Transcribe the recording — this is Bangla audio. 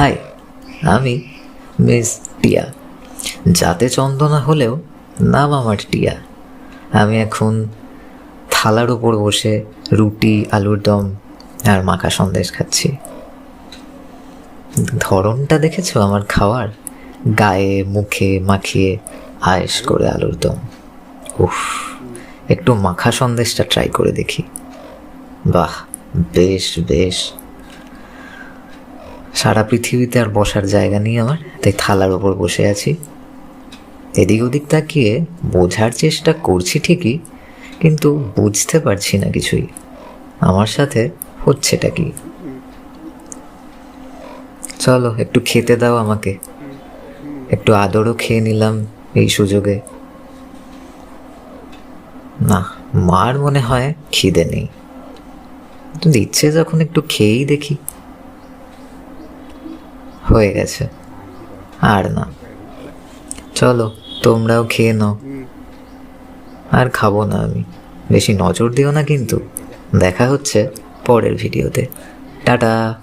হাই, আমি মিস টিয়া। যাতে চন্দনা হলেও নাম আমার টিয়া। আমি এখন থালার উপর বসে রুটি, আলুর দম আর মাখা সন্দেশ খাচ্ছি। ধরনটা দেখেছো আমার খাওয়ার? গায়ে মুখে মাখিয়ে আয়েশ করে আলুর দম। উফ, একটু মাখা সন্দেশটা ট্রাই করে দেখি। বাহ, বেশ বেশ। সারা পৃথিবীতে আর বসার জায়গা নেই আমার, তাই থালার ওপর বসে আছি। এদিক ওদিক তাকিয়ে বোঝার চেষ্টা করছি ঠিকই, কিন্তু বুঝতে পারছি না কিছুই। আমার সাথে হচ্ছেটা কি? চলো একটু খেতে দাও আমাকে। একটু আদরও খেয়ে নিলাম এই সুযোগে। না, মার মনে হয় খিদে নেই। দিচ্ছে যখন একটু খেয়েই দেখি। হয়ে গেছে, আর না। চলো তোমরাও খেয়ে নাও। আর খাবো না আমি। বেশি নজর দিও না কিন্তু। দেখা হচ্ছে পরের ভিডিওতে। টাটা।